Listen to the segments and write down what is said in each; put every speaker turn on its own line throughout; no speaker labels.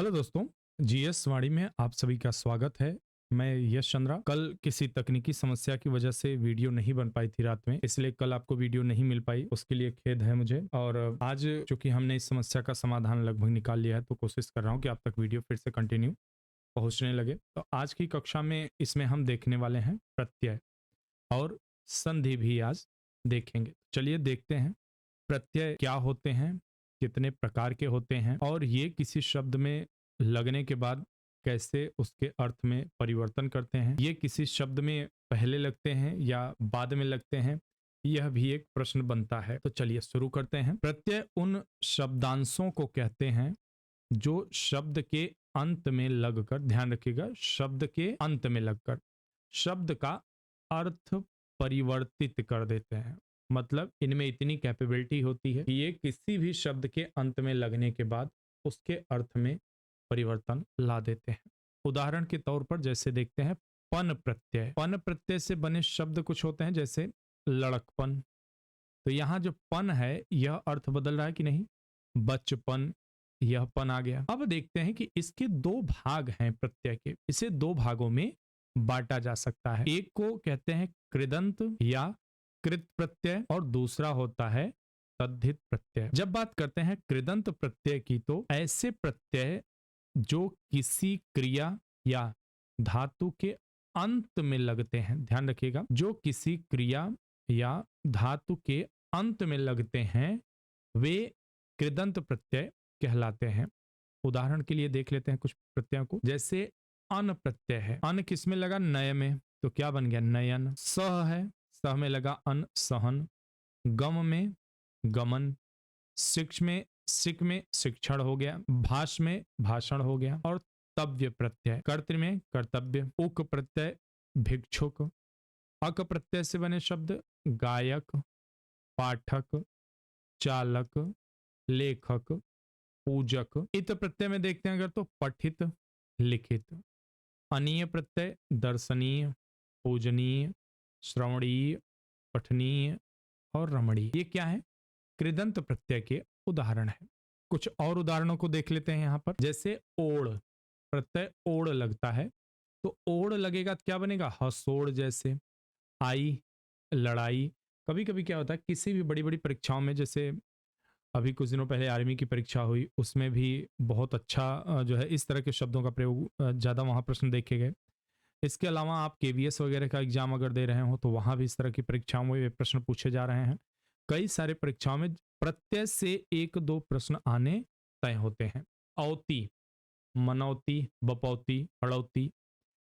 Hello दोस्तों, GS वाणी में आप सभी का स्वागत है। मैं यश चंद्रा। कल किसी तकनीकी समस्या की वजह से वीडियो नहीं बन पाई थी रात में, इसलिए कल आपको वीडियो नहीं मिल पाई, उसके लिए खेद है मुझे। और आज चूंकि हमने इस समस्या का समाधान लगभग निकाल लिया है, तो कोशिश कर रहा हूँ कि आप तक वीडियो फिर से कंटिन्यू पहुंचने लगे। तो आज की कक्षा में इसमें हम देखने वाले हैं प्रत्यय और संधि भी आज देखेंगे। चलिए देखते हैं प्रत्यय क्या होते हैं, कितने प्रकार के होते हैं और ये किसी शब्द में लगने के बाद कैसे उसके अर्थ में परिवर्तन करते हैं। ये किसी शब्द में पहले लगते हैं या बाद में लगते हैं, यह भी एक प्रश्न बनता है। तो चलिए शुरू करते हैं। प्रत्यय उन शब्दांशों को कहते हैं जो शब्द के अंत में लगकर, ध्यान रखिएगा, शब्द के अंत में लगकर शब्द का अर्थ परिवर्तित कर देते हैं। मतलब इनमें इतनी कैपेबिलिटी होती है कि ये किसी भी शब्द के अंत में लगने के बाद उसके अर्थ में परिवर्तन ला देते हैं। उदाहरण के तौर पर जैसे देखते हैं पन प्रत्यय। पन प्रत्यय से बने शब्द कुछ होते हैं जैसे लड़कपन। तो यहाँ जो पन है यह अर्थ बदल रहा है कि नहीं, बचपन, यह पन आ गया। अब देखते हैं कि इसके दो भाग हैं प्रत्यय के। इसे दो भागों में बांटा जा सकता है। एक को कहते हैं कृदंत या कृत प्रत्यय और दूसरा होता है तद्धित प्रत्यय। जब बात करते हैं कृदंत प्रत्यय की, तो ऐसे प्रत्यय जो किसी क्रिया या धातु के अंत में लगते हैं, ध्यान रखिएगा, जो किसी क्रिया या धातु के अंत में लगते हैं वे कृदंत प्रत्यय कहलाते हैं। उदाहरण के लिए देख लेते हैं कुछ प्रत्ययों को। जैसे अन प्रत्यय है, अन किस में लगा, नय में, तो क्या बन गया, नयन। सह है, सह में लगा अन, सहन। गम में गमन। शिक्ष में, सिक में शिक्षण हो गया। भाष में भाषण हो गया। और तव्य प्रत्यय, कर्तृ में कर्तव्य। उक प्रत्यय भिक्षुक। अक प्रत्यय से बने शब्द गायक, पाठक, चालक, लेखक, पूजक। इत प्रत्यय में देखते हैं अगर, तो पठित, लिखित। अनीय प्रत्यय दर्शनीय, पूजनीय, श्रवणीय, पठनीय और रमणीय। ये क्या है, कृदंत प्रत्यय के उदाहरण है। कुछ और उदाहरणों को देख लेते हैं यहाँ पर। जैसे ओढ़ प्रत्यय, ओढ़ लगता है, तो ओढ़ लगेगा तो क्या बनेगा, हसोड़ जैसे। आई, लड़ाई। कभी कभी क्या होता है किसी भी बड़ी बड़ी परीक्षाओं में, जैसे अभी कुछ दिनों पहले आर्मी की परीक्षा हुई, उसमें भी बहुत अच्छा जो है इस तरह के शब्दों का प्रयोग ज़्यादा वहाँ प्रश्न देखे गए। इसके अलावा आप केवीएस वगैरह का एग्जाम अगर दे रहे हो तो वहाँ भी इस तरह की परीक्षाओं में ये प्रश्न पूछे जा रहे हैं। कई सारे परीक्षाओं में प्रत्यय से एक दो प्रश्न आने तय होते हैं। औती, मनौती, बपौती, अड़ौती।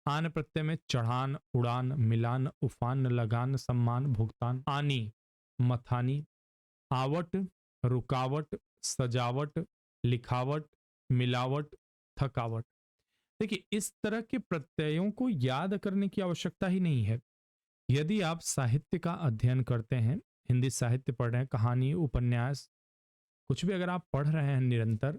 आन प्रत्यय में चढ़ान, उड़ान, मिलान, उफान, लगान, सम्मान, भुगतान। आनी, मथानी। आवट, रुकावट, सजावट, लिखावट, मिलावट, थकावट। देखिए इस तरह के प्रत्ययों को याद करने की आवश्यकता ही नहीं है। यदि आप साहित्य का अध्ययन करते हैं, हिंदी साहित्य पढ़ रहे हैं, कहानी, उपन्यास, कुछ भी अगर आप पढ़ रहे हैं निरंतर,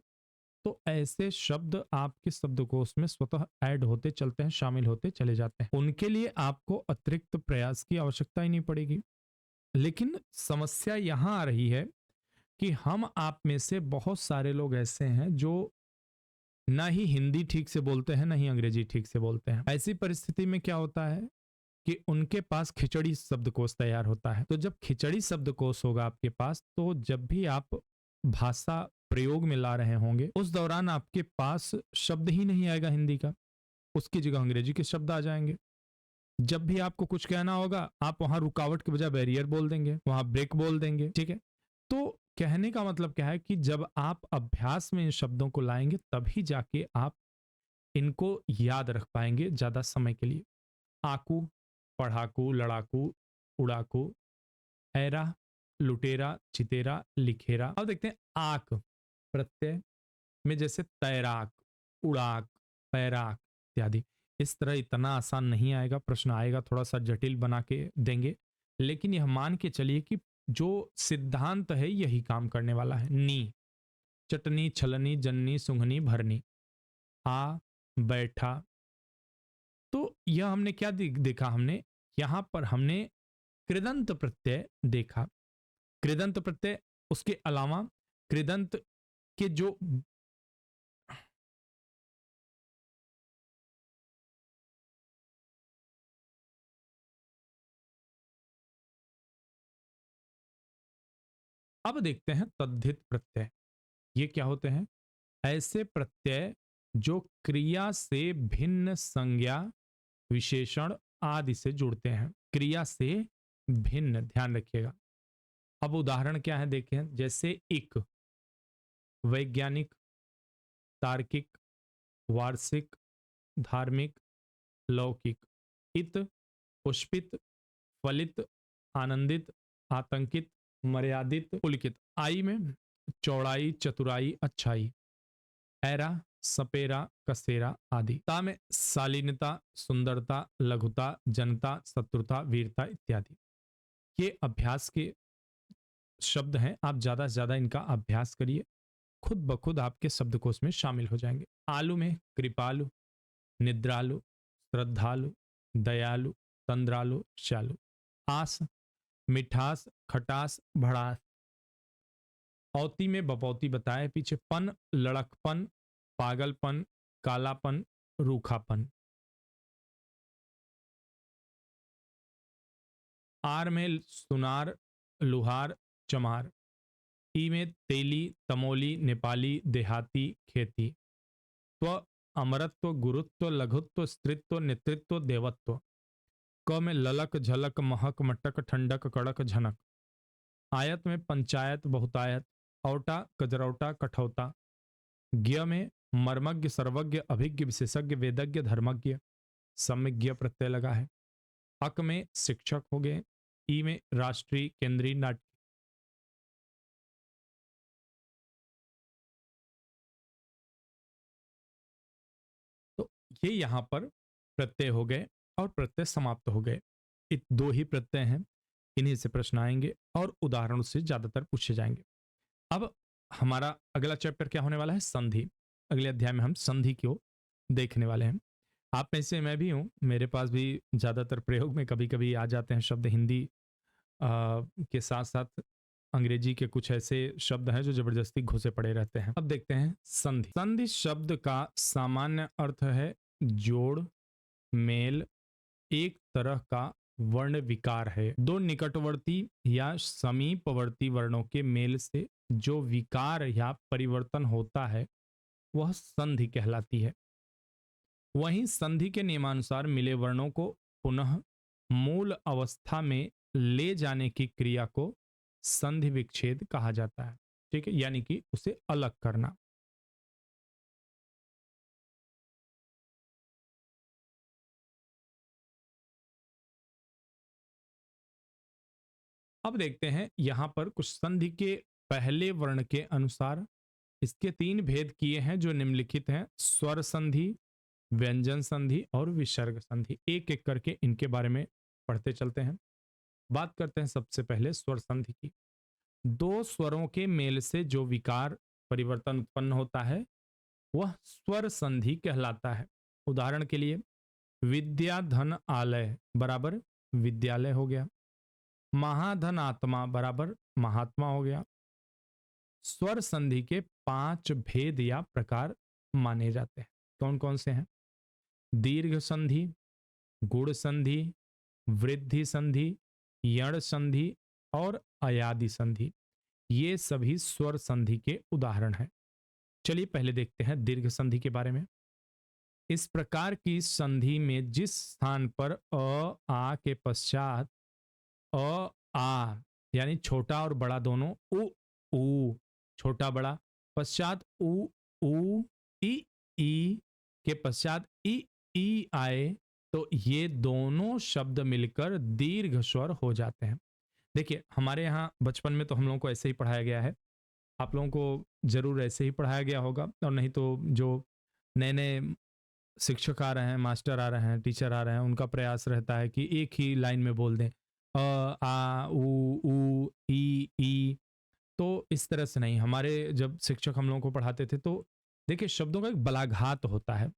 तो ऐसे शब्द आपके शब्दकोश में स्वतः ऐड होते चलते हैं, शामिल होते चले जाते हैं। उनके लिए आपको अतिरिक्त प्रयास की आवश्यकता ही नहीं पड़ेगी। लेकिन समस्या यहां आ रही है कि हम आप में से बहुत सारे लोग ऐसे हैं जो ना ही हिंदी ठीक से बोलते हैं, ना ही अंग्रेजी ठीक से बोलते हैं। ऐसी परिस्थिति में क्या होता है कि उनके पास खिचड़ी शब्दकोश तैयार होता है। तो जब खिचड़ी शब्दकोश होगा आपके पास, तो जब भी आप भाषा प्रयोग में ला रहे होंगे, उस दौरान आपके पास शब्द ही नहीं आएगा हिंदी का, उसकी जगह अंग्रेजी के शब्द आ जाएंगे। जब भी आपको कुछ कहना होगा, आप वहां रुकावट के बजाय बैरियर बोल देंगे, वहां ब्रेक बोल देंगे। ठीक है, तो कहने का मतलब क्या है कि जब आप अभ्यास में इन शब्दों को लाएंगे, तभी जाके आप इनको याद रख पाएंगे ज्यादा समय के लिए। आकू, पढ़ाकू, लड़ाकू, उड़ाकू। ऐरा, लुटेरा, चितेरा, लिखेरा। अब देखते हैं आक प्रत्यय में, जैसे तैराक, उड़ाक, पैराक इत्यादि। इस तरह इतना आसान नहीं आएगा, प्रश्न आएगा थोड़ा सा जटिल बना के देंगे, लेकिन यह मान के चलिए कि जो सिद्धांत है यही काम करने वाला है। नी, चटनी, छलनी, जन्नी, सुंघनी, भरनी। आ, बैठा। तो यह हमने क्या देखा, हमने यहां पर हमने कृदंत प्रत्यय देखा। कृदंत प्रत्यय, उसके अलावा कृदंत के जो अब देखते हैं तद्धित प्रत्यय। ये क्या होते हैं? ऐसे प्रत्यय जो क्रिया से भिन्न संज्ञा, विशेषण आदि से जुड़ते हैं। क्रिया से भिन्न, ध्यान रखिएगा। अब उदाहरण क्या है देखें, जैसे इक वैज्ञानिक, तार्किक, वार्षिक, धार्मिक, लौकिक। इत पुष्पित, फलित, आनंदित, आतंकित, मर्यादित, पुलकित। आई में चौड़ाई, चतुराई, अच्छाई। ऐरा, सपेरा, कसेरा आदि। ता में शालीनता, सुंदरता, लघुता, जनता, शत्रुता, वीरता इत्यादि। ये अभ्यास के शब्द हैं, आप ज्यादा से ज्यादा इनका अभ्यास करिए, खुद ब खुद आपके शब्दकोश में शामिल हो जाएंगे। आलू में कृपालु, निद्रालु, श्रद्धालु, दयालु, तंद्रालु, शालु। आस मिठास, खटास, भड़ास। औती में बपौती बताए पीछे। पन लड़कपन, पागलपन, कालापन, रूखापन। आर में सुनार, लुहार, चमार। ई में तेली, तमोली, नेपाली, देहाती, खेती। त्व अमरत्व, गुरुत्व, लघुत्व, स्त्रीत्व, नेतृत्व, देवत्व। क में ललक, झलक, महक, मटक, ठंडक, कड़क, झनक। आयत में पंचायत, बहुतायत। औटा, कजरौटा, कठौता। ज्ञ में मर्मज्ञ, सर्वज्ञ, अभिज्ञ, विशेषज्ञ, वेदज्ञ, धर्मज्ञ। सम्यज्ञ प्रत्यय लगा है। अक में शिक्षक हो गए। ई में राष्ट्रीय, केंद्रीय, नाट्य। तो ये यहां पर प्रत्यय हो गए और प्रत्यय समाप्त हो गए। दो ही प्रत्यय हैं, इन्हीं से प्रश्न आएंगे और उदाहरणों से ज्यादातर पूछे जाएंगे। अब हमारा अगला चैप्टर क्या होने वाला है? संधि। अगले अध्याय में हम संधि को देखने वाले हैं। आप में से मैं भी हूं, मेरे पास भी ज्यादातर प्रयोग में कभी कभी आ जाते हैं शब्द हिंदी के साथ साथ अंग्रेजी के कुछ ऐसे शब्द हैं जो जबरदस्ती घुसे पड़े रहते हैं। अब देखते हैं संधि। संधि शब्द का सामान्य अर्थ है जोड़, मेल, एक तरह का वर्ण विकार है। दो निकटवर्ती या समीपवर्ती वर्णों के मेल से जो विकार या परिवर्तन होता है वह संधि कहलाती है। वहीं संधि के नियमानुसार मिले वर्णों को पुनः मूल अवस्था में ले जाने की क्रिया को संधि विच्छेद कहा जाता है। ठीक है, यानी कि उसे अलग करना। अब देखते हैं यहां पर कुछ संधि के पहले वर्ण के अनुसार इसके तीन भेद किए हैं जो निम्नलिखित हैं। स्वर संधि, व्यंजन संधि और विसर्ग संधि। एक एक करके इनके बारे में पढ़ते चलते हैं। बात करते हैं सबसे पहले स्वर संधि की। दो स्वरों के मेल से जो विकार परिवर्तन उत्पन्न होता है वह स्वर संधि कहलाता है। उदाहरण के लिए विद्या धन आलय बराबर विद्यालय हो गया। महाधन आत्मा बराबर महात्मा हो गया। स्वर संधि के पांच भेद या प्रकार माने जाते हैं। कौन कौन से हैं? दीर्घ संधि, गुण संधि, वृद्धि संधि, यण संधि और अयादि संधि। ये सभी स्वर संधि के उदाहरण हैं। चलिए पहले देखते हैं दीर्घ संधि के बारे में। इस प्रकार की संधि में जिस स्थान पर अ आ के पश्चात अ आ यानी छोटा और बड़ा दोनों उ छोटा बड़ा पश्चात उ ई के पश्चात ई आए तो ये दोनों शब्द मिलकर दीर्घ स्वर हो जाते हैं। देखिए हमारे यहाँ बचपन में तो हम लोगों को ऐसे ही पढ़ाया गया है, आप लोगों को जरूर ऐसे ही पढ़ाया गया होगा, और नहीं तो जो नए नए शिक्षक आ रहे हैं, मास्टर आ रहे हैं, टीचर आ रहे हैं, उनका प्रयास रहता है कि एक ही लाइन में बोल दें अ आ उ ई। तो इस तरह से नहीं, हमारे जब शिक्षक हम लोगों को पढ़ाते थे तो देखिए शब्दों का एक बलाघात होता है।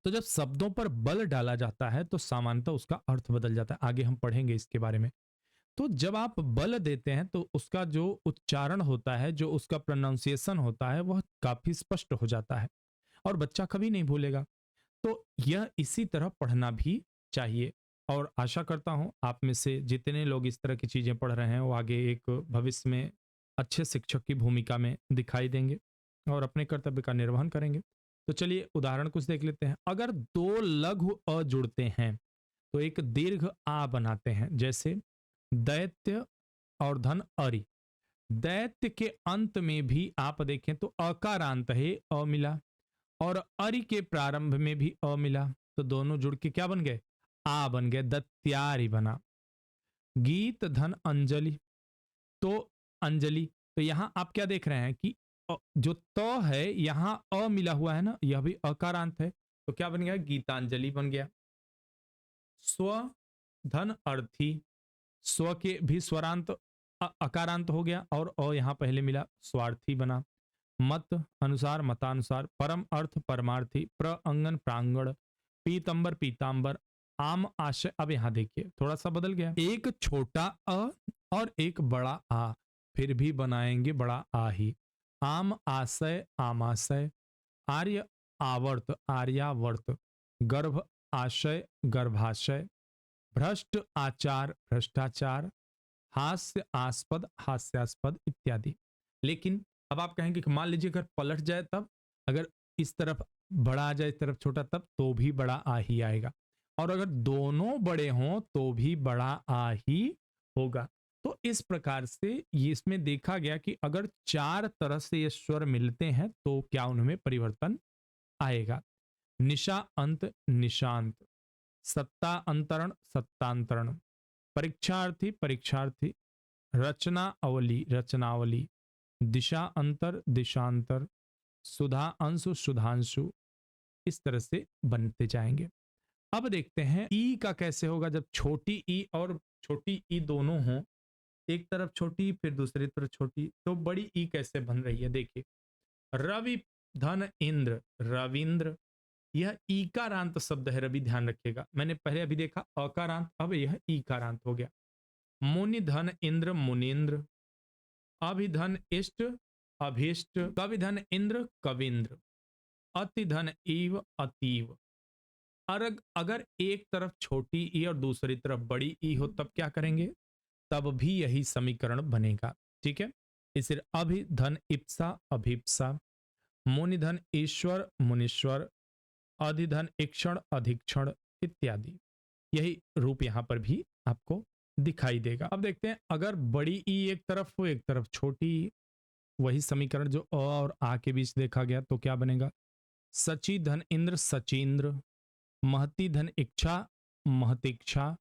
तो जब शब्दों पर बल डाला जाता है तो सामान्यतः उसका अर्थ बदल जाता है। आगे हम पढ़ेंगे इसके बारे में। तो जब आप बल देते हैं तो उसका जो उच्चारण होता है, जो उसका प्रोनाउंसिएशन होता है, वह काफी स्पष्ट हो जाता है और बच्चा कभी नहीं भूलेगा। तो यह इसी तरह पढ़ना भी चाहिए। और आशा करता हूं आप में से जितने लोग इस तरह की चीजें पढ़ रहे हैं वो आगे एक भविष्य में अच्छे शिक्षक की भूमिका में दिखाई देंगे और अपने कर्तव्य का निर्वहन करेंगे। तो चलिए उदाहरण कुछ देख लेते हैं। अगर दो लघु अ जुड़ते हैं तो एक दीर्घ आ बनाते हैं, जैसे दैत्य और धन अरि। दैत्य के अंत में भी आप देखें तो अकारांत है, अ मिला, और अरि के प्रारंभ में भी अ मिला, तो दोनों जुड़ के क्या बन गए? आ बन गए, दत्यारि बना। गीत धन अंजलि, तो अंजलि, तो यहां आप क्या देख रहे हैं कि जो त है यहां अ मिला हुआ है ना, यह भी अकारांत है, तो क्या बन गया? गीतांजलि बन गया। स्व धन अर्थी, स्व के भी स्वरांत अकारांत हो गया और अ यहां पहले मिला, स्वार्थी बना। मत अनुसार मतानुसार, परम अर्थ परमार्थी, प्र अंगन प्रांगण, पीतंबर पीतांबर, आम आशय। अब यहां देखिए थोड़ा सा बदल गया, एक छोटा अ और एक बड़ा आ, फिर भी बनाएंगे बड़ा आ ही। आम आशय आमाशय, आर्य आवर्त आर्यावर्त, गर्भ आशय गर्भाशय, भ्रष्ट आचार भ्रष्टाचार, हास्य आस्पद हास्यास्पद इत्यादि। लेकिन अब आप कहेंगे कि मान लीजिए अगर पलट जाए तब, अगर इस तरफ बड़ा आ जाए इस तरफ छोटा, तब तो भी बड़ा आ ही आएगा, और अगर दोनों बड़े हों तो भी बड़ा आ ही होगा। तो इस प्रकार से ये इसमें देखा गया कि अगर चार तरह से ये स्वर मिलते हैं तो क्या उनमें परिवर्तन आएगा। निशा अंत निशांत, सत्ता अंतरण सत्तांतरण, परीक्षार्थी परीक्षार्थी, रचना अवली रचनावली, दिशा अंतर दिशांतर, सुधा अंशु सुधांशु, इस तरह से बनते जाएंगे। अब देखते हैं ई का कैसे होगा जब छोटी ई और छोटी ई दोनों हों, एक तरफ छोटी फिर दूसरी तरफ छोटी, तो बड़ी ई कैसे बन रही है? देखिए, रवि धन इंद्र रविंद्र, यह ईकारांत शब्द है, रवि ध्यान रखिएगा। मैंने पहले अभी देखा अकारांत, अब यह ईकारांत हो गया। मुनि धन इंद्र मुनीन्द्र, अभिधन इष्ट अभीष्ट, कविधन इंद्र कविंद्र, अति धन ईव अतीव। अगर एक तरफ छोटी ई और दूसरी तरफ बड़ी ई हो तब क्या करेंगे? तब भी यही समीकरण बनेगा। ठीक है, इसे अभिधन इप्सा अभिप्सा, मुनिधन ईश्वर मुनीश्वर, अधिधन इक्षण अधिक्षण इत्यादि। यही रूप यहां पर भी आपको दिखाई देगा। अब देखते हैं अगर बड़ी ई एक तरफ हो एक तरफ छोटी ई, वही समीकरण जो अ और आ के बीच देखा गया, तो क्या बनेगा? सची धन इंद्र सचींद्र, महती धन इच्छा महतीक्षा,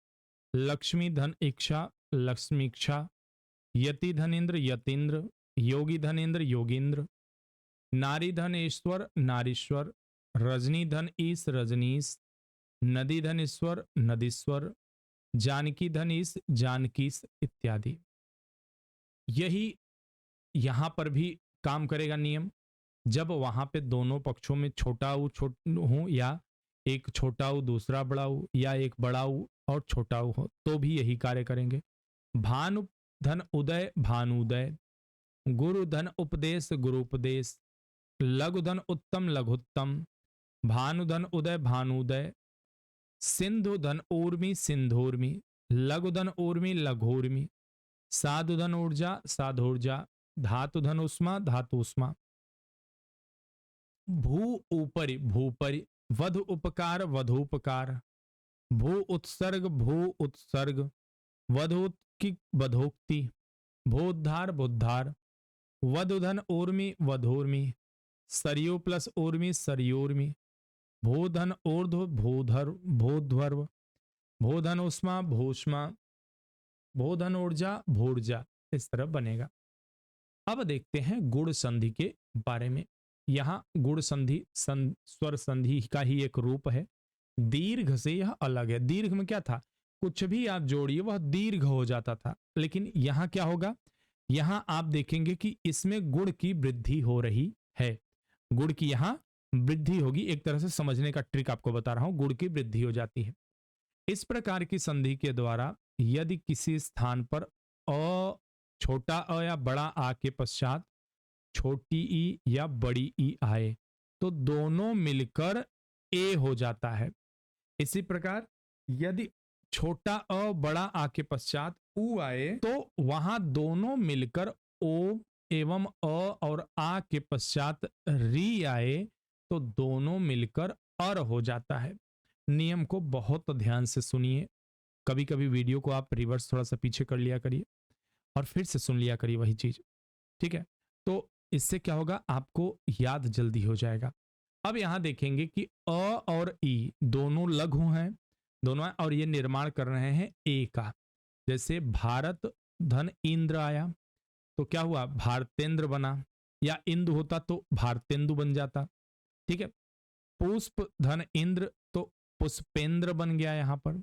लक्ष्मी धन इच्छा लक्ष्मीक्षा, यति धन इंद्र यतीन्द्र, योगी धन इंद्र योगींद्र, नारी धन ईश्वर नारीश्वर, रजनी धन ईश रजनीश, नदी धन ईश्वर नदीश्वर, जानकी धन ईश जानकीश इत्यादि। यही यहां पर भी काम करेगा नियम। जब वहां पे दोनों पक्षों में छोटा ऊ हो, या एक छोटा ऊ दूसरा बड़ा ऊ, या एक बड़ा ऊ और छोटा ऊ हो, तो भी यही कार्य करेंगे। भानु धन उदय भानुदय, गुरु धन उपदेश गुरुपदेश, लघु धन उत्तम लघुत्तम, भानुधन उदय भानुदय, सिंधु धन ऊर्मी सिंधूर्मी, लघु धन ऊर्मी लघूर्मी, साधु धन ऊर्जा साधूर्जा, धातु धन उष्मा धातुष्मा, भू ऊपरी भूपरि, वधु उपकार वधूपकार, भू उत्सर्ग, वधोत्की वधोक्ति, भूद्धार बुद्धार, वधुधन ऊर्मी वधूर्मी, सरयू प्लस ऊर्मी सरयूर्मी, भूधन ऊर्ध्व भूधर भूध्वर्व, भूधन उष्मा भूष्मा, भूधन ऊर्जा भूर्जा, इस तरह बनेगा। अब देखते हैं गुण संधि के बारे में। यहां गुण संधि स्वर संधि का ही एक रूप है। दीर्घ से यह अलग है। दीर्घ में क्या था? कुछ भी आप जोड़िए वह दीर्घ हो जाता था, लेकिन यहां क्या होगा? यहां आप देखेंगे कि इसमें गुण की वृद्धि हो रही है। गुण की यहां वृद्धि होगी। एक तरह से समझने का ट्रिक आपको बता रहा हूं, गुण की वृद्धि हो जाती है। इस प्रकार की संधि के द्वारा यदि किसी स्थान पर अ छोटा अ या बड़ा आ के पश्चात छोटी ई या बड़ी ई आए तो दोनों मिलकर ए हो जाता है। इसी प्रकार यदि छोटा अ बड़ा आ के पश्चात ऊ आए तो वहां दोनों मिलकर ओ एवं अ और आ के पश्चात री आए तो दोनों मिलकर अर हो जाता है। नियम को बहुत ध्यान से सुनिए। कभी कभी वीडियो को आप रिवर्स थोड़ा सा पीछे कर लिया करिए और फिर से सुन लिया करिए वही चीज। ठीक है, तो इससे क्या होगा, आपको याद जल्दी हो जाएगा। अब यहां देखेंगे कि अ और ई दोनों लघु हैं, दोनों हैं, और ये निर्माण कर रहे हैं ए का। जैसे भारत धन इंद्र आया तो क्या हुआ, भारतेंद्र बना, या इंदु होता तो भारतेंदु बन जाता। ठीक है, पुष्प धन इंद्र तो पुष्पेंद्र बन गया यहां पर।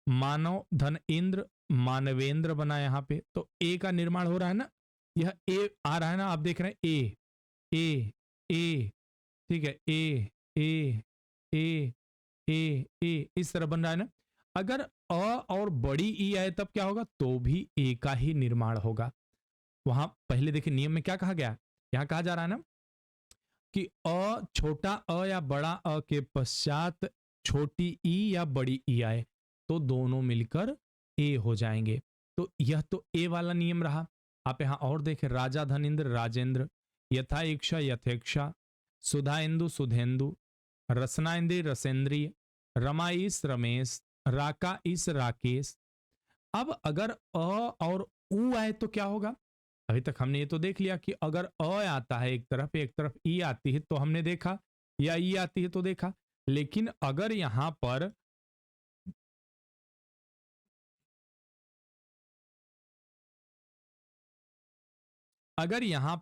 मानव धन इंद्र मानवेंद्र बना यहां पे, तो ए का निर्माण हो रहा है ना, यह ए आ रहा है ना, आप देख रहे हैं ए ए ए। ठीक है, ए ए ए ए ए इस तरह बन रहा है ना। अगर अ और बड़ी ई आए तब क्या होगा, तो भी ए का ही निर्माण होगा। वहां पहले देखिए नियम में क्या कहा गया, यहां कहा जा रहा है ना कि अ छोटा अ या बड़ा अ के पश्चात छोटी ई या बड़ी ई आए तो दोनों मिलकर ए हो जाएंगे। तो यह तो ए वाला नियम रहा। आप यहां और देखें, राजा धनेन्द्र राजेंद्र, यथा इक्षा यथेक्षा, सुधा इंदु सुधेंदु, रसना इंद्र रसेंद्रिय, रमा ईस रमेश, राका ईस राकेश। अब अगर अ और उ आए तो क्या होगा, अभी तक हमने ये तो देख लिया कि अगर अ आता है एक तरफ ई आती है तो हमने देखा, या ई आती है तो देखा। लेकिन अगर यहां पर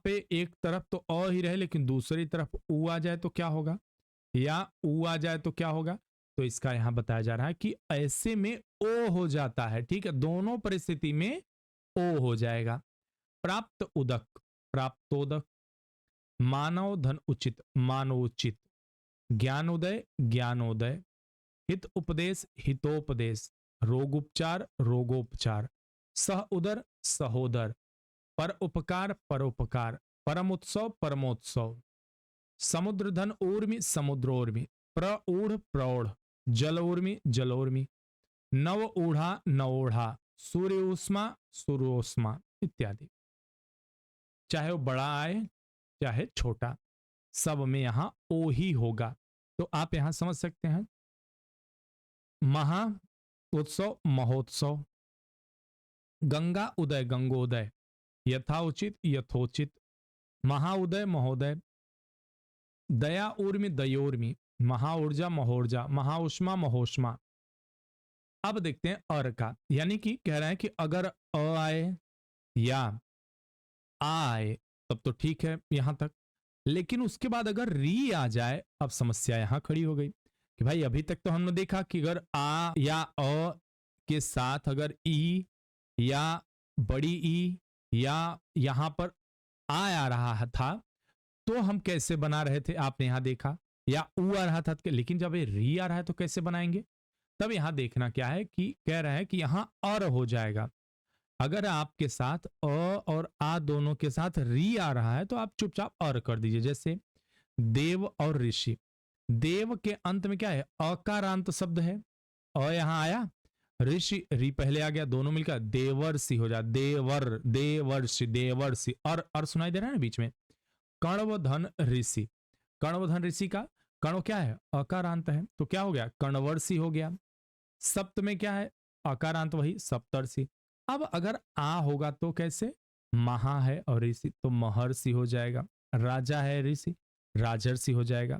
पे एक तरफ तो अ ही रहे लेकिन दूसरी तरफ उ आ जाए तो क्या होगा, या उ आ जाए तो क्या होगा, तो इसका यहां बताया जा रहा है कि ऐसे में ओ हो जाता है। ठीक है, दोनों परिस्थिति में ओ हो जाएगा। प्राप्त उदक प्राप्तोदक, मानव धन उचित मानवोचित, ज्ञानोदय ज्ञानोदय, हित उपदेश हितोपदेश, रोगोपचार रोगोपचार, सह उदर सहोदर, पर उपकार परोपकार, परम उत्सव परमोत्सव, समुद्र धन ऊर्मि समुद्रोर्मि, प्रऊढ़ प्रौढ़, जल उर्मि जलोर्मि, नव ऊढ़ा नवोढ़ा, सूर्य उष्मा सूर्योष्मा इत्यादि। चाहे वो बड़ा आए चाहे छोटा, सब में यहां ओ ही होगा। तो आप यहां समझ सकते हैं, महा उत्सव महोत्सव, गंगा उदय गंगोदय, यथाउचित यथोचित, महाउदय महोदय, दया उर्मि दयोर्मि, महाऊर्जा महोर्जा, महाउष्मा महोष्मा। अब देखते हैं अर का, यानी कि कह रहे हैं कि अगर अ आए या आ आए तब तो ठीक है यहां तक, लेकिन उसके बाद अगर री आ जाए, अब समस्या यहां खड़ी हो गई कि भाई अभी तक तो हमने देखा कि अगर आ या अ के साथ अगर ई या बड़ी ई या यहां पर आ रहा था तो हम कैसे बना रहे थे, आपने यहां देखा, या ऊ आ रहा था, लेकिन जब ये री आ रहा है तो कैसे बनाएंगे। तब यहां देखना क्या है कि कह रहा है कि यहां अर हो जाएगा। अगर आपके साथ अ और आ दोनों के साथ री आ रहा है तो आप चुपचाप अर कर दीजिए। जैसे देव और ऋषि, देव के अंत में क्या है, अकारांत शब्द है, अ यहां आया, ऋषि री पहले आ गया, दोनों मिलकर देवर्षि हो जाए, देवर देवर्षि देवर्षि, और सुनाई दे रहा है ना बीच में। कण्व धन ऋषि, कण्व धन ऋषि का कण्व क्या है, अकारांत है, तो क्या हो गया, कण्वर्षि हो गया। सप्त में क्या है, अकारांत वही सप्तर्षि। अब अगर आ होगा तो कैसे, महा है और ऋषि तो महर्षि हो जाएगा, राजा है ऋषि राजर्षि हो जाएगा।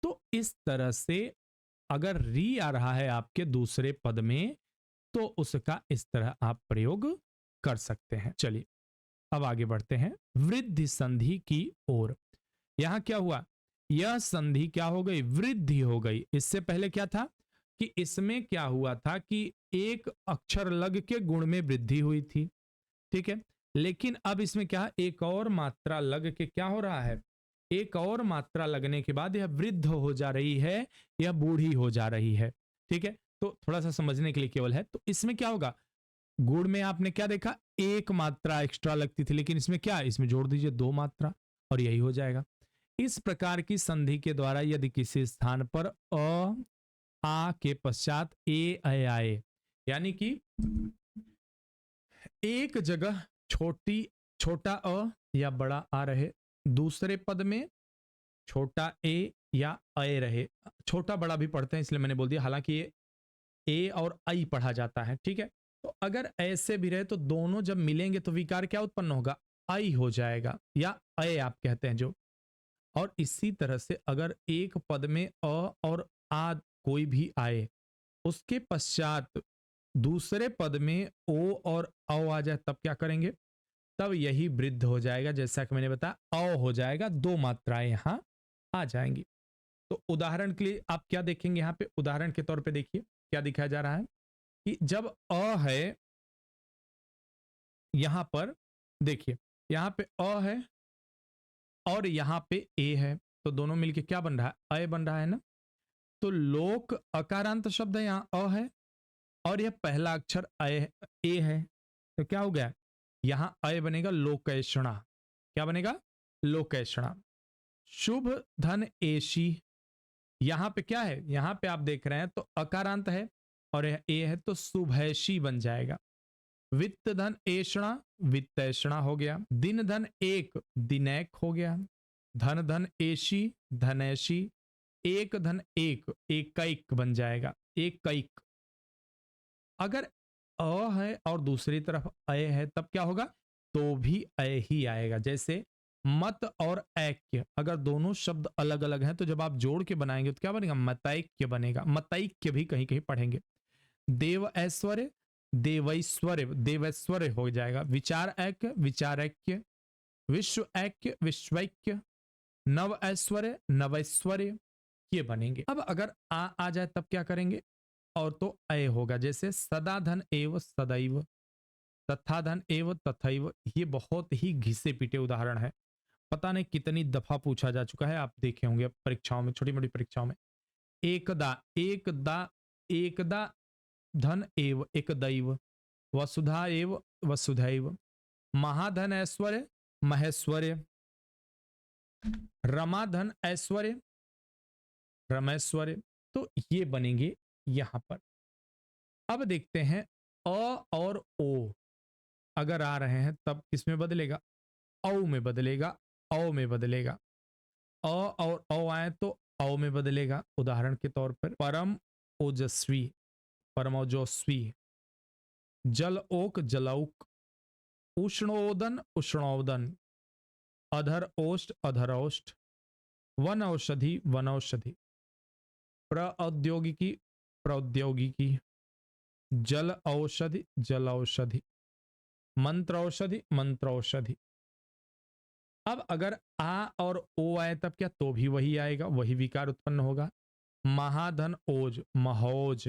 तो इस तरह से अगर री आ रहा है आपके दूसरे पद में तो उसका इस तरह आप प्रयोग कर सकते हैं। चलिए अब आगे बढ़ते हैं वृद्धि संधि की ओर। यहां क्या हुआ, यह संधि क्या हो गई, वृद्धि हो गई। इससे पहले क्या था कि इसमें क्या हुआ था कि एक अक्षर लग के गुण में वृद्धि हुई थी। ठीक है, लेकिन अब इसमें क्या, एक और मात्रा लग के क्या हो रहा है, एक और मात्रा लगने के बाद यह वृद्ध हो जा रही है, यह बूढ़ी हो जा रही है। ठीक है, तो थोड़ा सा समझने के लिए केवल है। तो इसमें क्या होगा, गुड़ में आपने क्या देखा, एक मात्रा एक्स्ट्रा लगती थी, लेकिन इसमें क्या, इसमें जोड़ दीजिए दो मात्रा और यही हो जाएगा। इस प्रकार की संधि के द्वारा यदि किसी स्थान पर अ आ के पश्चात ए आए, यानी कि एक जगह छोटी छोटा अ या बड़ा आ रहे, दूसरे पद में छोटा ए या अय रहे। छोटा बड़ा भी पढ़ते हैं इसलिए मैंने बोल दिया, हालांकि ये ए और आई पढ़ा जाता है, ठीक है। तो अगर ऐसे भी रहे तो दोनों जब मिलेंगे तो विकार क्या उत्पन्न होगा, आई हो जाएगा, या अय आप कहते हैं जो। और इसी तरह से अगर एक पद में अ और आ कोई भी आए, उसके पश्चात दूसरे पद में ओ और औ आ जाए, तब क्या करेंगे, तब यही वृद्ध हो जाएगा। जैसा कि मैंने बताया, औ हो जाएगा, दो मात्राएं यहां आ जाएंगी। तो उदाहरण के लिए आप क्या देखेंगे, यहां पे उदाहरण के तौर पे देखिए क्या दिखाया जा रहा है कि जब अ है, यहां पर देखिए, यहां पे अ है और यहां पे ए है, तो दोनों मिलके क्या बन रहा है, अय बन रहा है ना। तो लोक अकारांत शब्द है, यहां अ है और यह पहला अक्षर अय ए है, तो क्या हो गया, यहां अय बनेगा लोकेशणा। क्या बनेगा, लोकेशणा। शुभ धन एशी, यहां पे क्या है, यहां पे आप देख रहे हैं तो अकारांत है और यह ए है, तो शुभैषी बन जाएगा। वित्त धन एषणा, वित्तैषणा हो गया। दिन धन एक, दिनैक हो गया। धन धन एशी, धनैषी। एक धन एक, एकैक बन जाएगा, एकैक। अगर अ है और दूसरी तरफ अय है तब क्या होगा, तो भी अय ही आएगा। जैसे मत और ऐक्य, अगर दोनों शब्द अलग अलग हैं तो जब आप जोड़ के बनाएंगे तो क्या बनेगा, मतैक्य बनेगा। मतैक्य भी कहीं कहीं पढ़ेंगे। देव ऐश्वर्य, देवैश्वर्य, देवैश्वर्य हो जाएगा। विचार ऐक्य, विचारैक्य। विश्व ऐक्य, विश्वैक्य। नव ऐश्वर्य, नवैश्वर्य, ये बनेंगे। अब अगर आ जाए तब क्या करेंगे, और तो अय होगा। जैसे सदा धन एव सदैव, तथा धन एव तथैव। ये बहुत ही घिसे पीटे उदाहरण है, पता नहीं कितनी दफा पूछा जा चुका है, आप देखे होंगे परीक्षाओं में, छोटी मोटी परीक्षाओं में। एकदा, एकदा, एकदा धन एव एकदैव। वसुधा एव वसुधैव। महाधन ऐश्वर्य, महेश्वर्य। रमाधन ऐश्वर्य, रमेश्वर्य। तो ये बनेंगे यहां पर। अब देखते हैं अ और ओ अगर आ रहे हैं तब किसमें बदलेगा, औ में बदलेगा, औ में बदलेगा। अ और औ आए तो औ में बदलेगा। उदाहरण के तौर पर परम ओजस्वी, परमोजस्वी। जल ओक, जलौक। उष्णोदन, उष्णोदन। अधर ओष्ठ, अधरोष्ठ। वन औषधि, वनौषधि। प्रौद्योगिकी, प्रौद्योगिकी। जल औषधि, जल औषधि। मंत्र औषधि, मंत्र औषधि। अब अगर आ और ओ आए तब क्या, तो भी वही आएगा, वही विकार उत्पन्न होगा। महाधन ओज, महोज।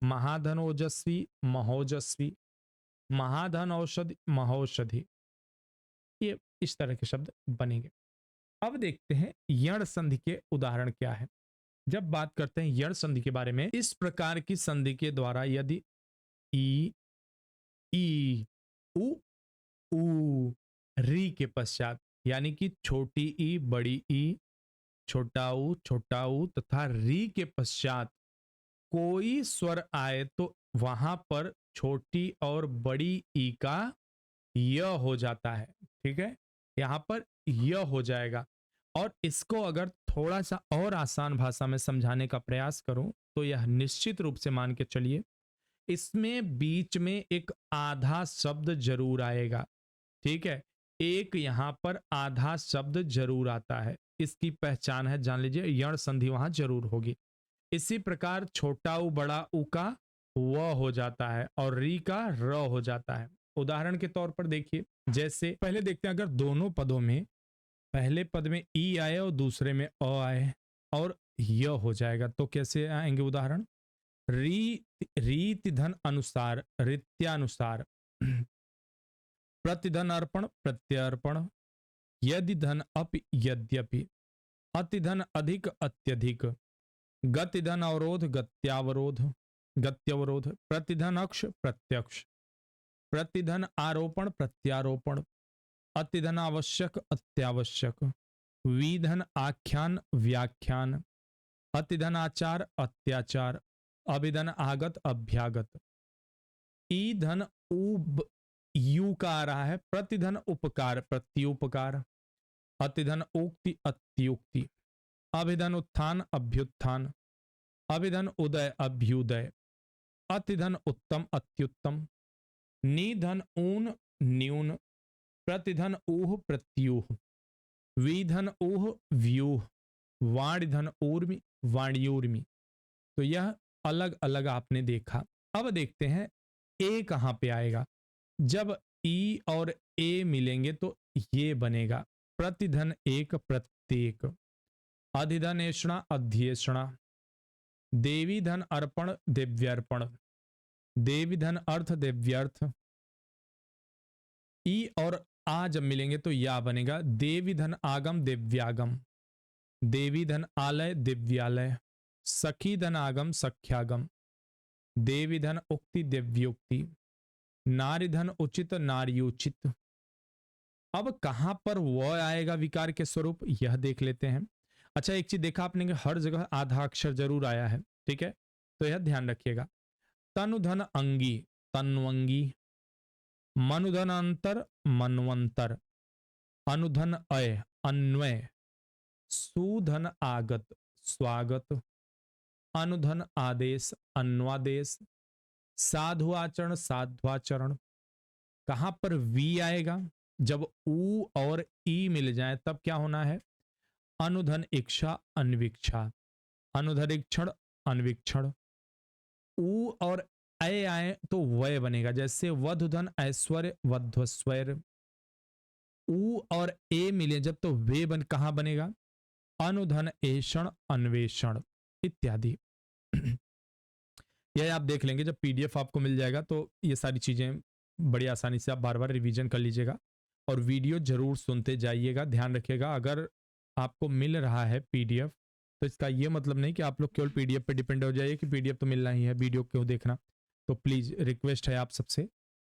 महाधन ओजस्वी, महोजस्वी। महाधन औषधि, महौषधि। ये इस तरह के शब्द बनेंगे। अब देखते हैं यण संधि के उदाहरण क्या है। जब बात करते हैं यण संधि के बारे में, इस प्रकार की संधि के द्वारा यदि ई, ई, उ, ऊ, री के पश्चात, यानी कि छोटी ई, बड़ी ई, छोटा ऊ तथा री के पश्चात कोई स्वर आए तो वहां पर छोटी और बड़ी ई का य हो जाता है, ठीक है। यहां पर य हो जाएगा। और इसको अगर थोड़ा सा और आसान भाषा में समझाने का प्रयास करूं तो यह निश्चित रूप से मान के चलिए, इसमें बीच में एक आधा शब्द जरूर आएगा, ठीक है। एक यहां पर आधा शब्द जरूर आता है, इसकी पहचान है, जान लीजिए, यण संधि वहां जरूर होगी। इसी प्रकार छोटा उ बड़ा उ का व हो जाता है और री का र हो जाता है। उदाहरण के तौर पर देखिए, जैसे पहले देखते हैं, अगर दोनों पदों में पहले पद में ई आए और दूसरे में अ आए और य हो जाएगा तो कैसे आएंगे उदाहरण। री, रीति धन अनुसार, रीत्यानुसार। प्रतिधन अर्पण, प्रत्यर्पण। यदि धन अपि, यद्यपि। अतिधन अधिक, अत्यधिक। गतिधन अवरोध, गत्यावरोध, गत्यवरोध। प्रतिधन अक्ष, प्रत्यक्ष। प्रतिधन आरोपण, प्रत्यारोपण। अतिधन आवश्यक, अत्यावश्यक। विधन आख्यान, व्याख्यान। अतिधन आचार, अत्याचार। अभिधन आगत, अभ्यागत। ईधन उब, यू का आ रहा है। प्रतिधन उपकार प्रत्युपकार, अतिधन उक्ति अत्युक्ति, अभिधन उत्थान अभ्युत्थान, अभिधन उदय अभ्युदय, अतिधन उत्तम अत्युत्तम, निधन ऊन न्यून, प्रतिधन ऊह प्रत्यूह, विधन ऊह व्यूह, वाणिधन ऊर्मि वाण्यूर्मि। तो यह अलग अलग आपने देखा। अब देखते हैं ए कहां पे आएगा। जब ई और ए मिलेंगे तो ये बनेगा प्रतिधन एक प्रत्येक, अधिधनेषणा अध्येषणा, देवी धन अर्पण दिव्यर्पण, देवी धन अर्थ दिव्यर्थ। ई और आ जब मिलेंगे तो या बनेगा देवी धन आगम दिव्यागम, देवी धन आलय दिव्यालय, सखी धन आगम सख्यागम, देवी धन उक्ति दिव्योक्ति, नारी धन उचित नार्योचित। अब कहां पर वो आएगा विकार के स्वरूप, यह देख लेते हैं। अच्छा, एक चीज देखा आपने कि हर जगह आधा अक्षर जरूर आया है, ठीक है, तो यह ध्यान रखिएगा। तनुधन अंगी तन्वंगी, मनुधन अंतर मनवंतर, अनुधन अय अन्वय, सुधन आगत स्वागत, अनुधन आदेश अन्वादेश, साधु आचरण साध्वाचरण। कहां पर वी आएगा, जब ऊ और ई मिल जाए तब क्या होना है, अनुधन इच्छा अन्विक्षा, अनुधरीक्षण अन्वीक्षण। ऊ और अय आए तो वय बनेगा, जैसे वधुधन ऐश्वर्य वध्वस्वर। ऊ और ए मिले जब तो वे कहां बनेगा, अनुधन एषण अन्वेषण इत्यादि। यह आप देख लेंगे जब पीडीएफ आपको मिल जाएगा तो ये सारी चीजें बड़ी आसानी से आप बार बार रिवीजन कर लीजिएगा और वीडियो जरूर सुनते जाइएगा। ध्यान रखिएगा, अगर आपको मिल रहा है पीडीएफ तो इसका ये मतलब नहीं कि आप लोग केवल पीडीएफ पे डिपेंड हो जाइए कि पीडीएफ तो मिलना ही है, वीडियो क्यों देखना। तो प्लीज रिक्वेस्ट है आप सबसे,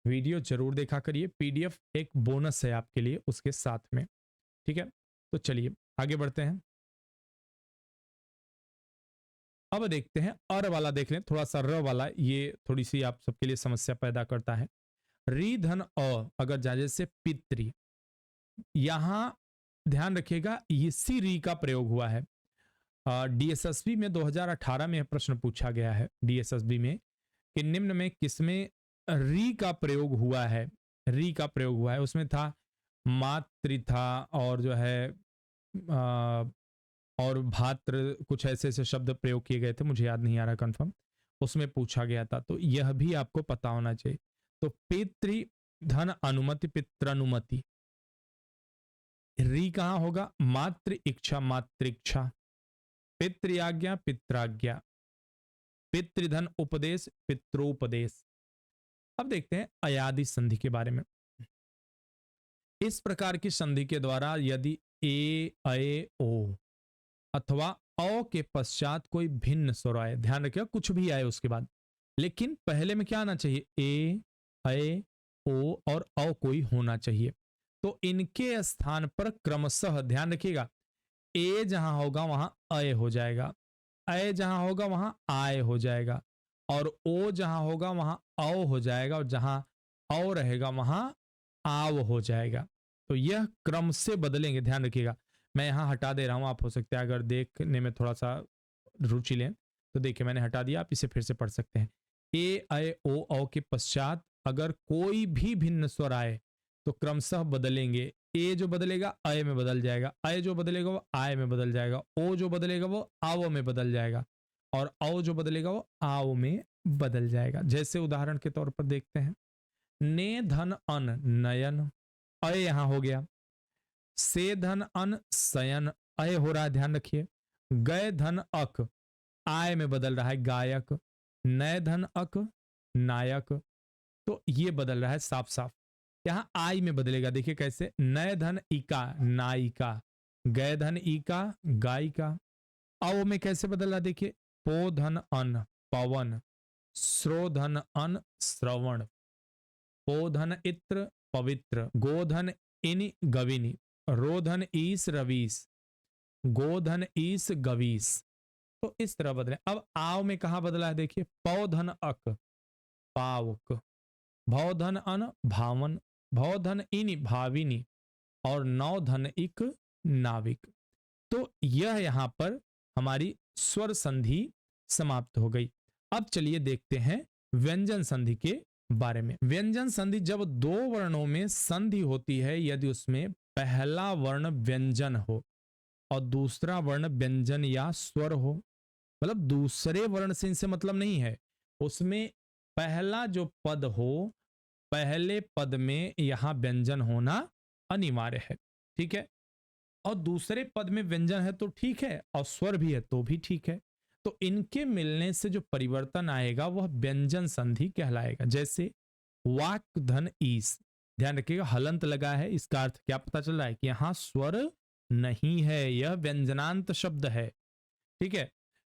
वीडियो जरूर देखा करिए, पीडीएफ एक बोनस है आपके लिए उसके साथ में, ठीक है। तो चलिए आगे बढ़ते हैं। अब देखते हैं अर वाला, देख लें थोड़ा सा र वाला, ये थोड़ी सी आप सबके लिए समस्या पैदा करता है। री धन अ अगर जाए जैसे पितृ, यहां ध्यान रखिएगा इसी री का प्रयोग हुआ है। डीएसएसबी में 2018 में प्रश्न पूछा गया है डीएसएसबी में कि निम्न में किसमें री का प्रयोग हुआ है, री का प्रयोग हुआ है। उसमें था मातृ था और जो है और भात्र, कुछ ऐसे ऐसे शब्द प्रयोग किए गए थे, मुझे याद नहीं आ रहा कंफर्म, उसमें पूछा गया था, तो यह भी आपको पता होना चाहिए। तो पितृ धन अनुमति पित्रानुमति, री कहां होगा, मातृ इच्छा मातृक्षा, पितृआज्ञा पित्राज्ञा, पितृधन उपदेश पित्रोपदेश। अब देखते हैं अयादि संधि के बारे में। इस प्रकार की संधि के द्वारा यदि ए अय ओ अथवा औ के पश्चात कोई भिन्न स्वर आए, ध्यान रखिएगा कुछ भी आए उसके बाद, लेकिन पहले में क्या आना चाहिए, ए अय ओ और औ कोई होना चाहिए। तो इनके स्थान पर क्रमशः ध्यान रखिएगा, ए जहां होगा वहां अय हो जाएगा, अय जहां होगा वहां आय हो जाएगा, और ओ जहां होगा वहां औ हो जाएगा, और जहां औ रहेगा वहां आव हो जाएगा। तो यह क्रम से बदलेंगे, ध्यान रखिएगा। मैं यहां हटा दे रहा हूं, आप हो सकता है अगर देखने में थोड़ा सा रुचि लें तो देखिए मैंने हटा दिया, आप इसे फिर से पढ़ सकते हैं। ए अय ओ औ के पश्चात अगर कोई भी भिन्न स्वर आए तो क्रमशः बदलेंगे। ए जो बदलेगा अय में बदल जाएगा, अय जो बदलेगा वो आय में बदल जाएगा, ओ जो बदलेगा वो आव में बदल जाएगा, और औ जो बदलेगा वो आव में बदल जाएगा। जैसे उदाहरण के तौर पर देखते हैं, ने धन अन नयन, अय यहां हो गया। से धन अन सयन, अय हो रहा है, ध्यान रखिए। गय धन अक, आय में बदल रहा है गायक। नय धन अक नायक, तो ये बदल रहा है साफ साफ। यहां आई में बदलेगा, देखिए कैसे, नय धन इका नायिका, गय धन इका गायिका। अव में कैसे बदल रहा, देखिए, पो धन अन पवन, श्रो धन अन श्रवण, पो धन इत्र पवित्र, गोधन इन गविनी, रोधन ईस रवीस, गोधन ईस गवीस। तो इस तरह बदले। अब आव में कहां बदला है, देखिए, पौधन अक पावक, भवधन अन भावन, भवधन इन भाविनी और नवधन इक नाविक। तो यह यहां पर हमारी स्वर संधि समाप्त हो गई। अब चलिए देखते हैं व्यंजन संधि के बारे में। व्यंजन संधि जब दो वर्णों में संधि होती है, यदि उसमें पहला वर्ण व्यंजन हो और दूसरा वर्ण व्यंजन या स्वर हो, मतलब दूसरे वर्ण से इनसे मतलब नहीं है, उसमें पहला जो पद हो, पहले पद में यहां व्यंजन होना अनिवार्य है, ठीक है। और दूसरे पद में व्यंजन है तो ठीक है, और स्वर भी है तो भी ठीक है। तो इनके मिलने से जो परिवर्तन आएगा वह व्यंजन संधि कहलाएगा। जैसे वाक धन ईस, ध्यान रखिएगा हलंत लगा है, इसका अर्थ क्या पता चल रहा है कि यहां स्वर नहीं है, यह व्यंजनांत शब्द है, ठीक है।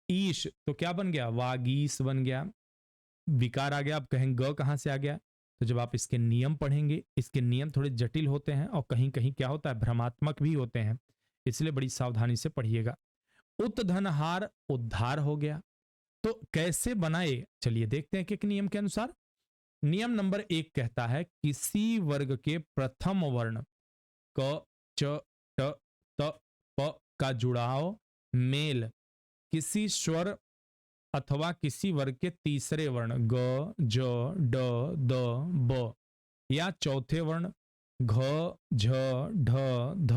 ईश तो क्या बन गया, वागीस बन गया, विकार आ गया। आप कहेंगे ग कहां से आ गया, तो जब आप इसके नियम पढ़ेंगे, इसके नियम थोड़े जटिल होते हैं और कहीं कहीं क्या होता है भ्रमात्मक भी होते हैं, इसलिए बड़ी सावधानी से पढ़िएगा। उत्धनहार उद्धार हो गया। तो कैसे बनाए, चलिए देखते हैं कि एक नियम के अनुसार। नियम नंबर 1 कहता है किसी वर्ग के प्रथम वर्ण क, च, ट, त, प का जुड़ाव मेल किसी स्वर अथवा किसी वर्ग के तीसरे वर्ण ग, ज, ड, द, ब या चौथे वर्ण घ, झ, ढ, ध,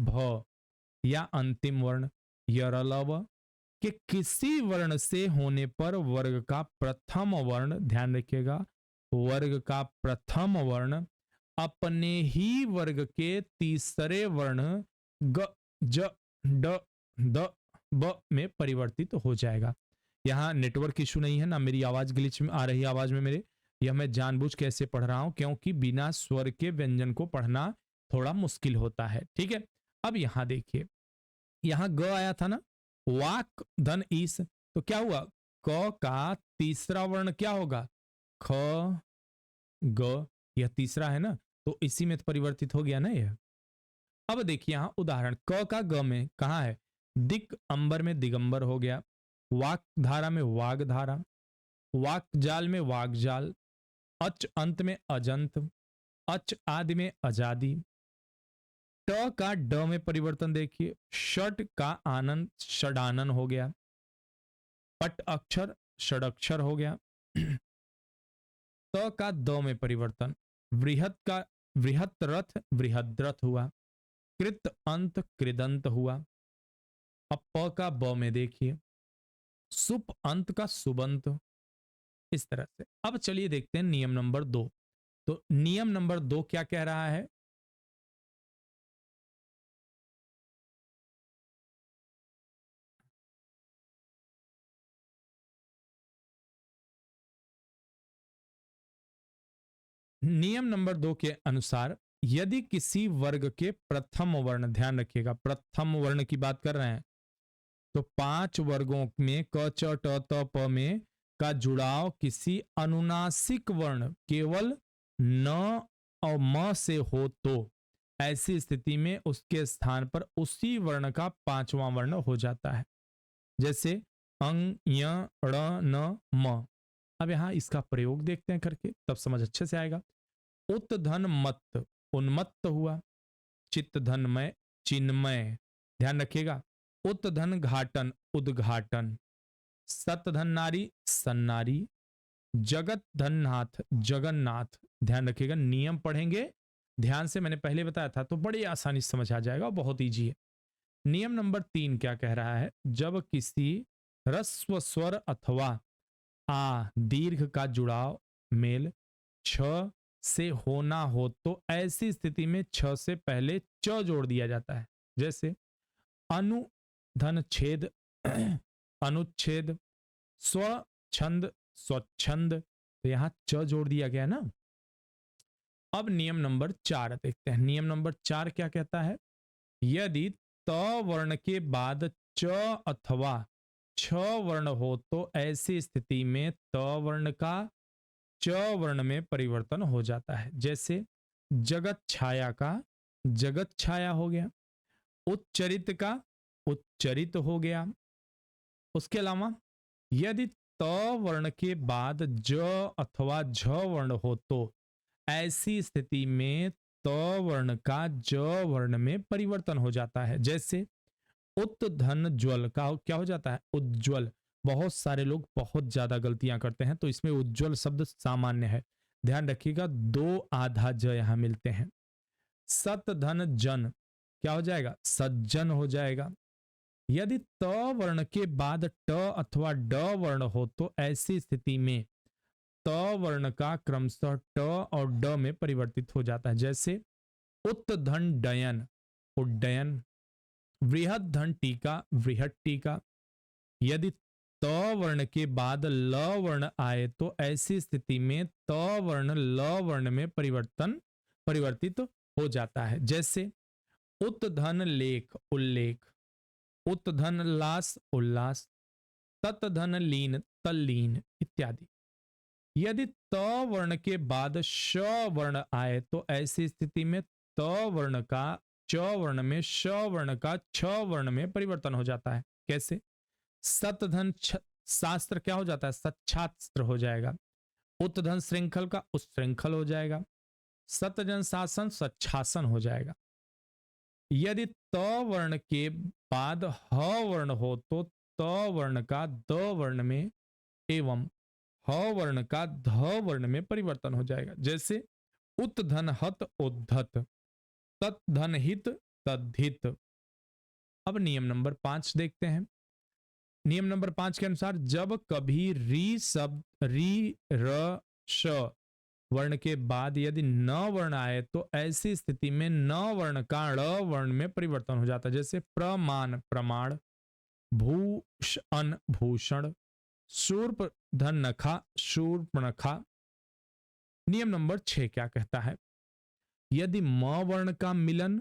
भ या अंतिम वर्ण यरलव के किसी वर्ण से होने पर वर्ग का प्रथम वर्ण, ध्यान रखिएगा, वर्ग का प्रथम वर्ण अपने ही वर्ग के तीसरे वर्ण ग, ज, ड, द, ब में परिवर्तित हो जाएगा। यहाँ नेटवर्क इशू नहीं है ना, मेरी आवाज ग्लिच में आ रही है आवाज में मेरे, यह मैं जानबूझ के ऐसे पढ़ रहा हूं क्योंकि बिना स्वर के व्यंजन को पढ़ना थोड़ा मुश्किल होता है, ठीक है। अब यहां देखिए, यहां ग आया था ना, वाक धन ईस, तो क्या हुआ, क का तीसरा वर्ण क्या होगा, ख, ग, यह तीसरा है ना, तो इसी में तो परिवर्तित हो गया ना यह। अब देखिए यहां उदाहरण, क का ग में कहां है, दिक अंबर में दिगंबर हो गया, वाक धारा में वाग धारा, वाक जाल में वाग जाल, अच अंत में अजंत, अच आदि में अजादि। ट का ड में परिवर्तन देखिए, षट का आनंद षडानन हो गया, पट अक्षर षडक्षर हो गया। त का द में परिवर्तन, वृहत का वृहत रथ वृहद्रथ हुआ, कृत अंत कृदंत हुआ। अब प का ब में देखिए, सुप अंत का सुबंत, इस तरह से। अब चलिए देखते हैं नियम नंबर 2। तो नियम नंबर 2 क्या कह रहा है, नियम नंबर 2 के अनुसार यदि किसी वर्ग के प्रथम वर्ण, ध्यान रखिएगा प्रथम वर्ण की बात कर रहे हैं, तो 5 वर्गों में क, च, ट, त, प में का जुड़ाव किसी अनुनासिक वर्ण केवल न और म से हो, तो ऐसी स्थिति में उसके स्थान पर उसी वर्ण का पांचवां वर्ण हो जाता है। जैसे अंग, य, ण, न, म। अब यहां इसका प्रयोग देखते हैं करके, तब समझ अच्छे से आएगा। उत धन मत्त उन्मत्त हुआ, चित्त धनमय चिन्मय, ध्यान रखिएगा। उत धन घाटन उद्घाटन, सत धन नारी सन्नारी, जगत धननाथ जगन्नाथ, ध्यान रखिएगा। नियम पढ़ेंगे ध्यान से, मैंने पहले बताया था, तो बड़ी आसानी से समझ आ जाएगा, बहुत ईजी है। नियम नंबर 3 क्या कह रहा है, जब किसी ह्रस्व स्वर अथवा आ दीर्घ का जुड़ाव मेल छ से होना हो, तो ऐसी स्थिति में छ से पहले च जोड़ दिया जाता है। जैसे अनु धन छेद अनुच्छेद, स्वच्छंद स्वच्छंद, तो यहां च जोड़ दिया गया ना। अब नियम नंबर 4 देखते हैं। नियम नंबर 4 क्या कहता है, यदि त वर्ण के बाद च अथवा छ वर्ण हो, तो ऐसी स्थिति में त वर्ण का च वर्ण में परिवर्तन हो जाता है। जैसे जगत छाया का जगत छाया हो गया, उच्चरित का उच्चरित हो गया। उसके अलावा यदि त वर्ण के बाद ज अथवा झ वर्ण हो तो ऐसी स्थिति में त वर्ण का ज वर्ण में परिवर्तन हो जाता है। जैसे उत धन ज्वल का क्या हो जाता है? उज्ज्वल। बहुत सारे लोग बहुत ज्यादा गलतियां करते हैं, तो इसमें उज्ज्वल शब्द सामान्य है। ध्यान रखिएगा, दो आधा ज यहां मिलते हैं। सत धन जन क्या हो जाएगा? सज्जन हो जाएगा। यदि त वर्ण के बाद ट अथवा ड वर्ण हो तो ऐसी स्थिति में त वर्ण का क्रमशः ट और ड में परिवर्तित हो जाता है। जैसे उत धन डयन, उड्डयन। वृहद धन टीका, वृहद टीका। यदि त वर्ण के बाद ल वर्ण आए तो ऐसी स्थिति में त वर्ण ल वर्ण में परिवर्तित हो जाता है। जैसे उत धन लेख, उल्लेख। उत धन लास, उल्लास। तत धन लीन, तल्लीन इत्यादि। यदि त वर्ण के बाद श वर्ण आए तो ऐसी स्थिति में त वर्ण का च वर्ण में, श वर्ण का छ वर्ण में परिवर्तन हो जाता है। कैसे? सतधन शास्त्र क्या हो जाता है? सच्छास्त्र हो जाएगा। उत्धन श्रृंखल का उत्श्रृंखल हो जाएगा। सतजन शासन सच्छासन हो जाएगा। यदि त वर्ण के बाद ह वर्ण हो तो त वर्ण का द वर्ण में एवं ह वर्ण का ध वर्ण में परिवर्तन हो जाएगा। जैसे उत धन हत, उद्धत। तत् धन हित, तद्धित। अब नियम नंबर 5 देखते हैं। नियम नंबर 5 के अनुसार जब कभी री शब्द री र श वर्ण के बाद यदि न वर्ण आए तो ऐसी स्थिति में न वर्ण का ड़ वर्ण में परिवर्तन हो जाता है। जैसे प्रमाण, प्रमाण। भूषण, भूषण। शूर्प धन नखा, शूर्पणखा। नियम नंबर 6 क्या कहता है? यदि म वर्ण का मिलन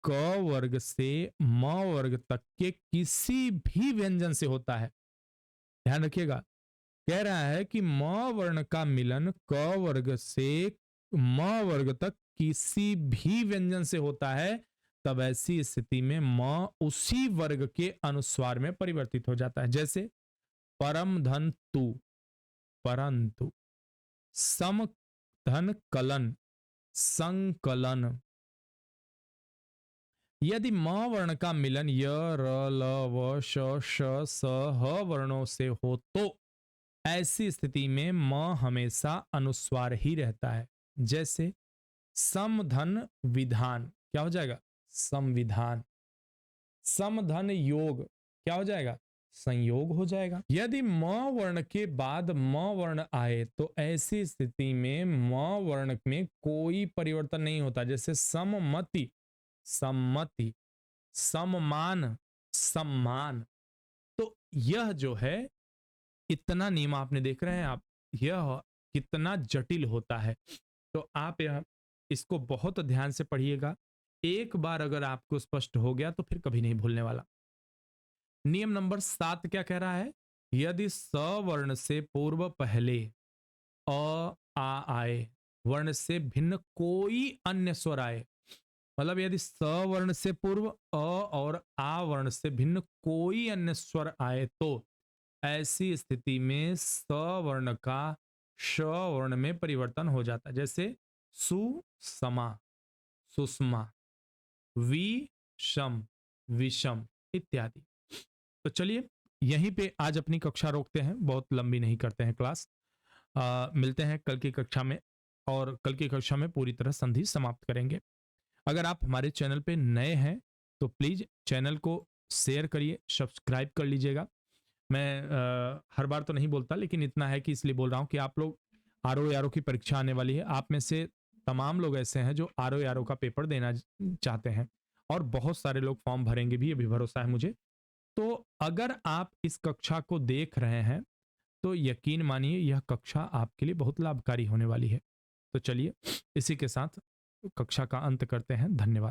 क वर्ग से म वर्ग तक के किसी भी व्यंजन से होता है, ध्यान रखिएगा, कह रहा है कि म वर्ण का मिलन क वर्ग से म वर्ग तक किसी भी व्यंजन से होता है, तब ऐसी स्थिति में म उसी वर्ग के अनुस्वार में परिवर्तित हो जाता है। जैसे परम धन तु, परंतु। सम धन कलन, संकलन। यदि म वर्ण का मिलन य र ल व श श स ह वर्णों से हो तो ऐसी स्थिति में म हमेशा अनुस्वार ही रहता है। जैसे समधन विधान क्या हो जाएगा? संविधान। समधन योग क्या हो जाएगा? संयोग हो जाएगा। यदि म वर्ण के बाद म वर्ण आए तो ऐसी स्थिति में म वर्ण में कोई परिवर्तन नहीं होता। जैसे सम्मति, सम्मति। सम्मान, सम्मान। तो यह जो है, इतना नियम आपने देख रहे हैं आप, यह कितना जटिल होता है। तो आप यह इसको बहुत ध्यान से पढ़िएगा। एक बार अगर आपको स्पष्ट हो गया तो फिर कभी नहीं भूलने वाला। नियम नंबर 7 क्या कह रहा है? यदि स वर्ण से पूर्व पहले अ आ आए, वर्ण से भिन्न कोई अन्य स्वर आए, मतलब यदि स वर्ण से पूर्व अ और आ वर्ण से भिन्न कोई अन्य स्वर आए तो ऐसी स्थिति में स वर्ण का श वर्ण में परिवर्तन हो जाता है। जैसे सुसमा, सुषमा। विषम, विषम इत्यादि। तो चलिए यहीं पे आज अपनी कक्षा रोकते हैं, बहुत लंबी नहीं करते हैं क्लास। मिलते हैं कल की कक्षा में, और कल की कक्षा में पूरी तरह संधि समाप्त करेंगे। अगर आप हमारे चैनल पे नए हैं तो प्लीज चैनल को शेयर करिए, सब्सक्राइब कर लीजिएगा। मैं हर बार तो नहीं बोलता, लेकिन इतना है कि इसलिए बोल रहा हूं कि आप लोग आरओ यारो की परीक्षा आने वाली है। आप में से तमाम लोग ऐसे हैं जो आरओ यारो का पेपर देना चाहते हैं, और बहुत सारे लोग फॉर्म भरेंगे भी, अभी भरोसा है मुझे। तो अगर आप इस कक्षा को देख रहे हैं तो यकीन मानिए यह कक्षा आपके लिए बहुत लाभकारी होने वाली है। तो चलिए इसी के साथ कक्षा का अंत करते हैं। धन्यवाद।